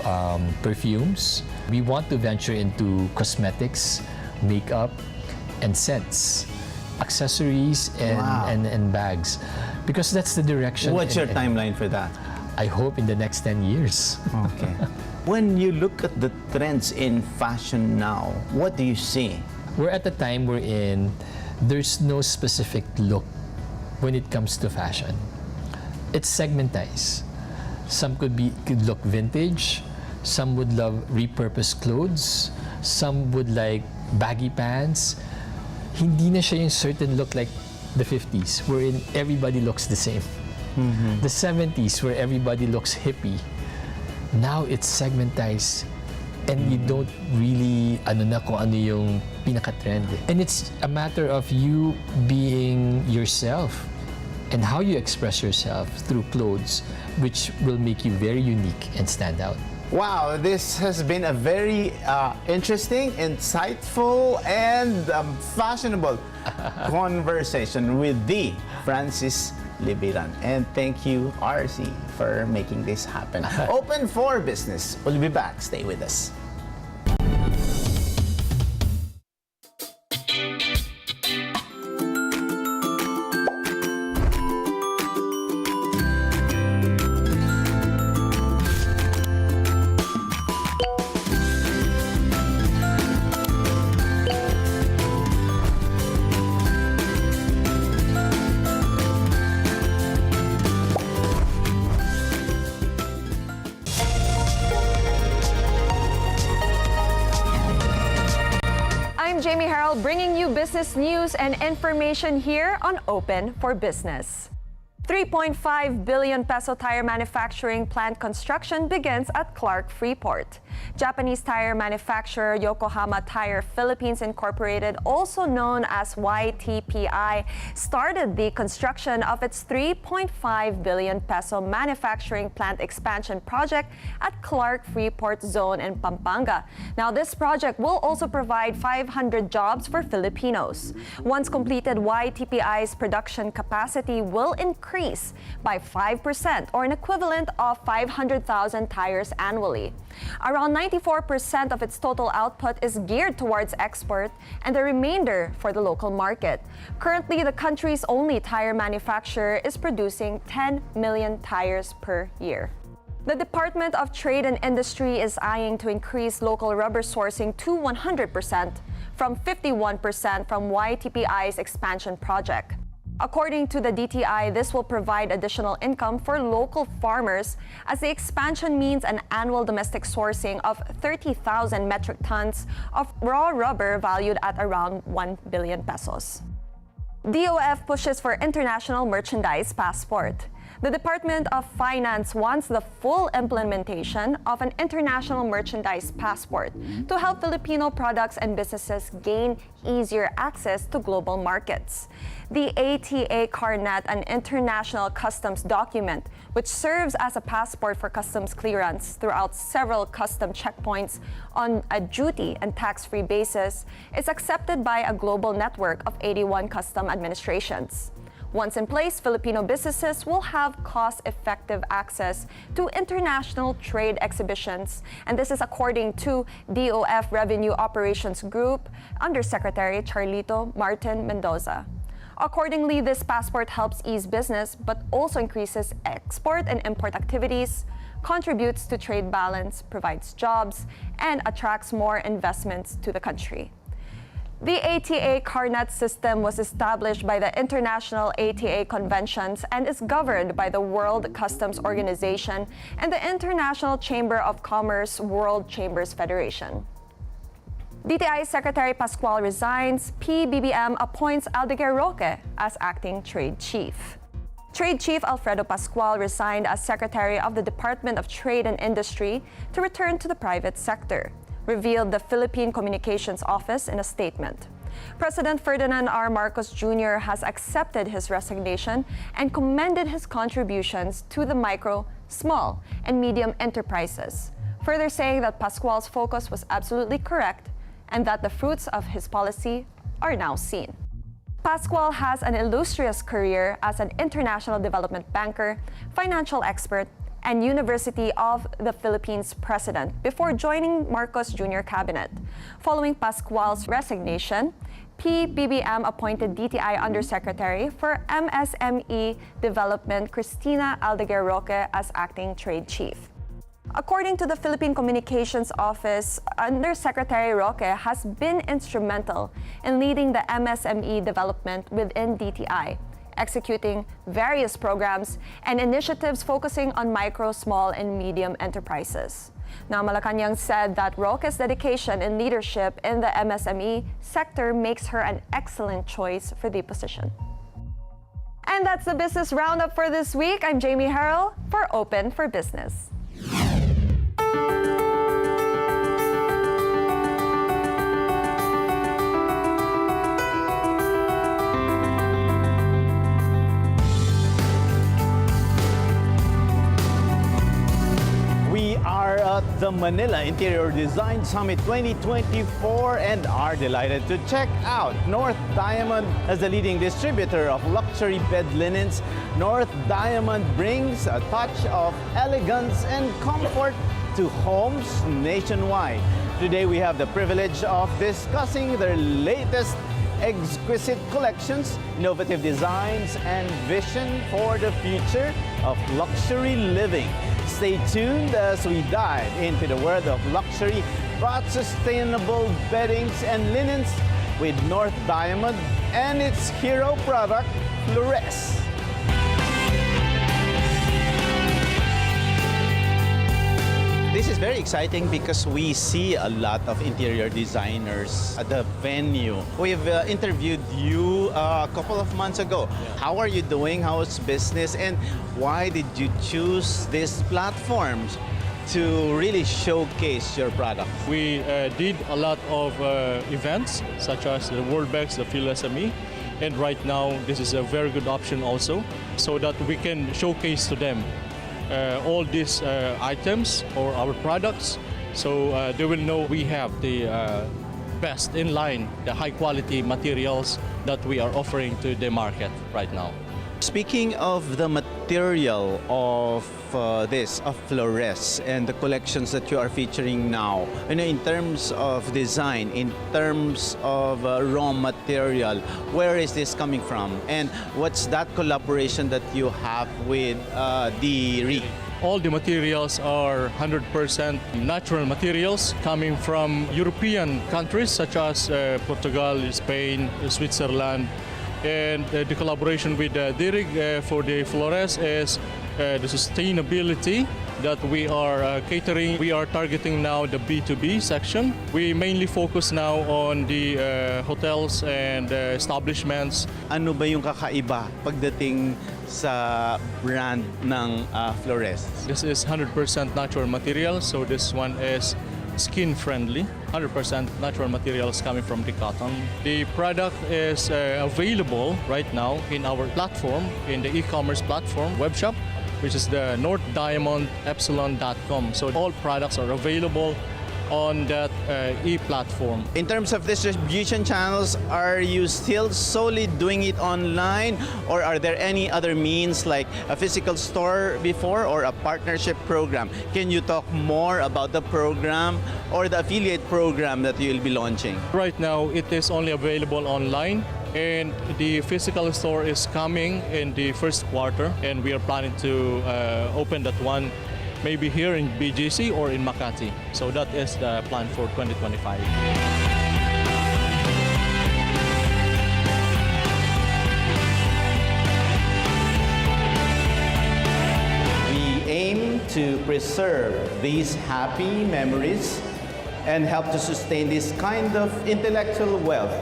perfumes. We want to venture into cosmetics, makeup, and scents, accessories, and bags. Because that's the direction. What's your timeline for that? I hope in the next 10 years. Okay. When you look at the trends in fashion now, what do you see? We're at the time we're in, there's no specific look when it comes to fashion. It's segmentized. Some could look vintage, some would love repurposed clothes, some would like baggy pants. Hindi na siya yung certain look like the 50s, wherein everybody looks the same. The 70s, where everybody looks hippie. Now it's segmentized, and you don't really kung ano yung pinaka-trend. And it's a matter of you being yourself and how you express yourself through clothes, which will make you very unique and stand out. Wow, this has been a very interesting, insightful, and fashionable conversation with the Francis Libiran. And thank you, RC, for making this happen. Open for Business. We'll be back. Stay with us. J.M. Harold bringing you business news and information here on Open for Business. 3.5 billion peso tire manufacturing plant construction begins at Clark Freeport. Japanese tire manufacturer Yokohama Tire Philippines Incorporated, also known as 𝗬𝗏𝗏𝗏, started the construction of its 3.5 billion peso manufacturing plant expansion project at Clark Freeport Zone in Pampanga. Now, this project will also provide 500 jobs for Filipinos. Once completed, 𝗬𝗏𝗏𝗏's production capacity will increase by 5%, or an equivalent of 500,000 tires annually. Around 94% of its total output is geared towards export and the remainder for the local market. Currently, the country's only tire manufacturer is producing 10 million tires per year. The Department of Trade and Industry is eyeing to increase local rubber sourcing to 100% from 51% from 𝗬𝗏𝗏𝗏's expansion project. According to the DTI, this will provide additional income for local farmers, as the expansion means an annual domestic sourcing of 30,000 metric tons of raw rubber valued at around 1 billion pesos. DOF pushes for international merchandise passport. The Department of Finance wants the full implementation of an international merchandise passport to help Filipino products and businesses gain easier access to global markets. The ATA Carnet, an international customs document which serves as a passport for customs clearance throughout several custom checkpoints on a duty and tax-free basis, is accepted by a global network of 81 custom administrations. Once in place, Filipino businesses will have cost-effective access to international trade exhibitions, and this is according to DOF Revenue Operations Group Undersecretary Charlito Martin Mendoza. Accordingly, this passport helps ease business but also increases export and import activities, contributes to trade balance, provides jobs, and attracts more investments to the country. The ATA CarNet system was established by the International ATA Conventions and is governed by the World Customs Organization and the International Chamber of Commerce World Chambers Federation. DTI Secretary Pascual resigns, PBBM appoints 𝗷𝗶𝗴𝗶𝗶 as acting trade chief. Trade Chief Alfredo Pascual resigned as Secretary of the Department of Trade and Industry to return to the private sector, revealed the Philippine Communications Office in a statement. President Ferdinand R. Marcos Jr. has accepted his resignation and commended his contributions to the micro, small, and medium enterprises, further saying that Pascual's focus was absolutely correct and that the fruits of his policy are now seen. Pascual has an illustrious career as an international development banker, financial expert, and University of the Philippines president before joining Marcos Jr. cabinet. Following Pascual's resignation, PBBM appointed DTI Undersecretary for MSME Development Cristina 𝗷𝗶𝗴𝗶𝗶 as acting trade chief. According to the Philippine Communications Office, Undersecretary Roque has been instrumental in leading the MSME development within DTI, executing various programs and initiatives focusing on micro, small, and medium enterprises. Now, Malacanang said that Roque's dedication and leadership in the MSME sector makes her an excellent choice for the position. And that's the Business Roundup for this week. I'm J.M. Harrell for Open for Business. We are at the Manila Interior Design Summit 2024 and are delighted to check out North Diamond as the leading distributor of luxury bed linens. North Diamond brings a touch of elegance and comfort to homes nationwide. Today we have the privilege of discussing their latest exquisite collections, innovative designs, and vision for the future of luxury living. Stay tuned as we dive into the world of luxury, but sustainable beddings and linens with North Diamond and its hero product, 𝗵𝗏𝗏. This is very exciting because we see a lot of interior designers at the venue. We've interviewed you a couple of months ago. How are you doing? How's business? And why did you choose these platforms to really showcase your product? We did a lot of events such as the World Banks, the PhilSME, and right now this is a very good option also so that we can showcase to them all these items or our products, so they will know we have the best in line, the high quality materials that we are offering to the market right now. Speaking of the material of 𝗵𝗏𝗏𝗏 and the collections that you are featuring now, in terms of design, in terms of raw material, where is this coming from? And what's that collaboration that you have with 𝗐𝗐? All the materials are 100% natural materials coming from European countries such as Portugal, Spain, Switzerland. And the collaboration with 𝗐𝗐 for the 𝗵𝗏𝗏𝗏 is the sustainability that we are catering. We are targeting now the B2B section. We mainly focus now on the hotels and establishments. Ano ba yung kakaiba pagdating sa brand ng 𝗵𝗏𝗏𝗏? This is 100% natural material, so this one is skin friendly, 100% natural materials coming from the cotton. The product is available right now in our platform, in the e-commerce platform web shop, which is the northdiamondepsilon.com. So all products are available on that e-platform. In terms of distribution channels, are you still solely doing it online, or are there any other means like a physical store before or a partnership program? Can you talk more about the program or the affiliate program that you'll be launching? Right now, it is only available online, and the physical store is coming in the first quarter, and we are planning to open that one maybe here in BGC or in Makati. So that is the plan for 2025. to preserve these happy memories and help to sustain this kind of intellectual wealth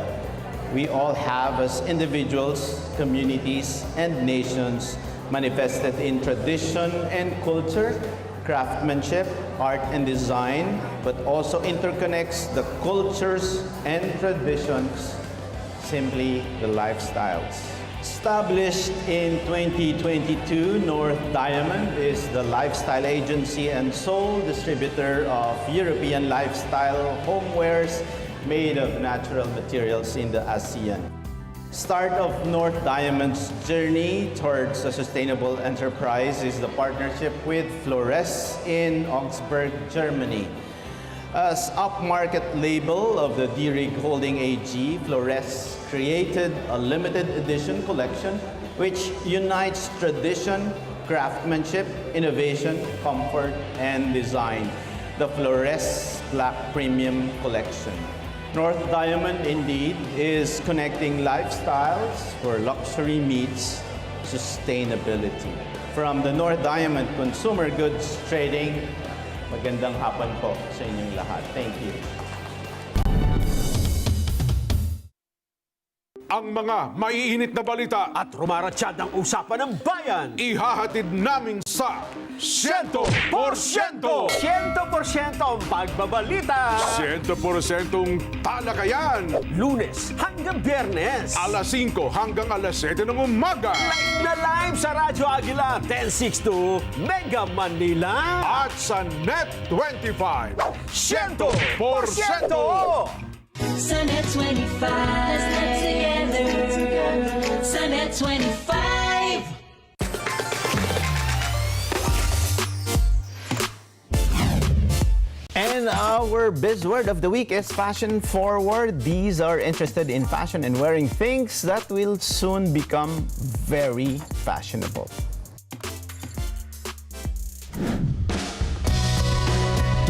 we all have as individuals, communities, and nations, manifested in tradition and culture, craftsmanship, art and design, but also interconnects the cultures and traditions, simply the lifestyles. Established in 2022, North Diamond is the lifestyle agency and sole distributor of European lifestyle homewares made of natural materials in the ASEAN. Start of North Diamond's journey towards a sustainable enterprise is the partnership with Flores in Augsburg, Germany. As upmarket label of the 𝗷𝗍 Holding AG, Flores created a limited edition collection which unites tradition, craftsmanship, innovation, comfort, and design. The Flores Black Premium Collection. North Diamond, indeed, is connecting lifestyles where luxury meets sustainability. From the North Diamond Consumer Goods Trading, magandang hapon po sa inyong lahat. Thank you. Ang mga maiinit na balita At rumaratsyad ang usapan ng bayan. ihahatid namin sa 100%! 100% ang pagbabalita. 100% talakayan! Lunes hanggang Biyernes. Alas 5 hanggang alas 7 ng umaga. Live na live sa Radyo Aguila 1062 Mega Manila. At sa Net25. 100%! Sunnet 25. Let's get together. Sunnet 25. And our buzzword of the week is fashion forward. These are interested in fashion and wearing things that will soon become very fashionable.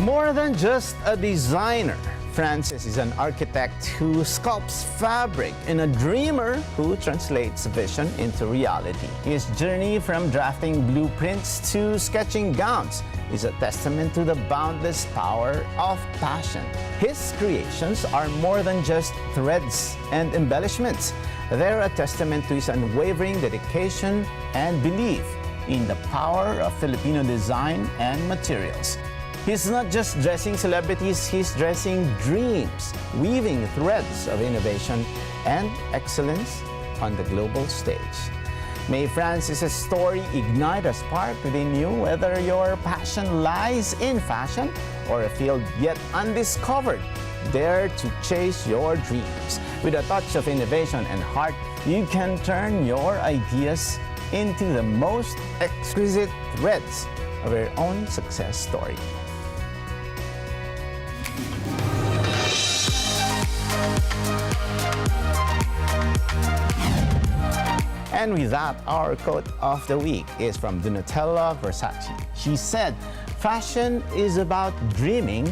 More than just a designer, Francis is an architect who sculpts fabric and a dreamer who translates vision into reality. His journey from drafting blueprints to sketching gowns is a testament to the boundless power of passion. His creations are more than just threads and embellishments. They're a testament to his unwavering dedication and belief in the power of Filipino design and materials. He's not just dressing celebrities, he's dressing dreams, weaving threads of innovation and excellence on the global stage. May Francis's story ignite a spark within you, whether your passion lies in fashion or a field yet undiscovered. Dare to chase your dreams. With a touch of innovation and heart, you can turn your ideas into the most exquisite threads of your own success story. And with that, our quote of the week is from 𝗗𝗶𝗴𝗶. She said, "Fashion is about dreaming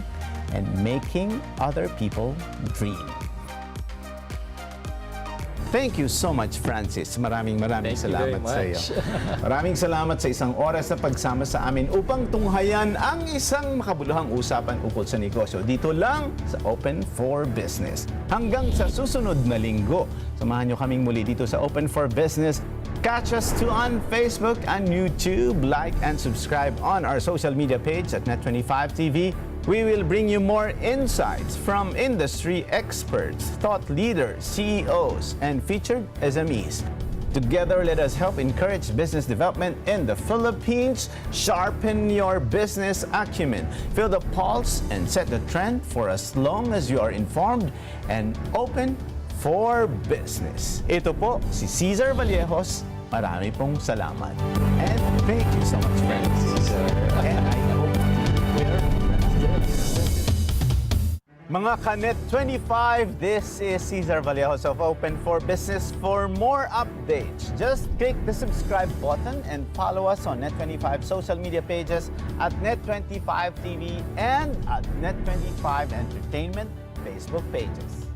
and making other people dream." Thank you so much, Francis. Maraming salamat sa iyo. Maraming salamat sa isang oras na pagsama sa amin upang tunghayan ang isang makabuluhang usapan ukol sa negosyo. Dito lang sa Open for Business. Hanggang sa susunod na linggo, samahan niyo kaming muli dito sa Open for Business. Catch us too on Facebook and YouTube. Like and subscribe on our social media page at Net25 TV. We will bring you more insights from industry experts, thought leaders, CEOs, and featured SMEs. Together, let us help encourage business development in the Philippines. Sharpen your business acumen. Feel the pulse and set the trend for as long as you are informed and open for business. Ito po si 𝗍𝗏 𝗏𝗏𝗏. Marami pong salamat. And thank you so much, friends. And I hope we're Mga ka-Net25, this is 𝗍𝗏 𝗏𝗏𝗏 of Open for Business. For more updates, just click the subscribe button and follow us on Net25 social media pages at Net25 TV and at Net25 Entertainment Facebook pages.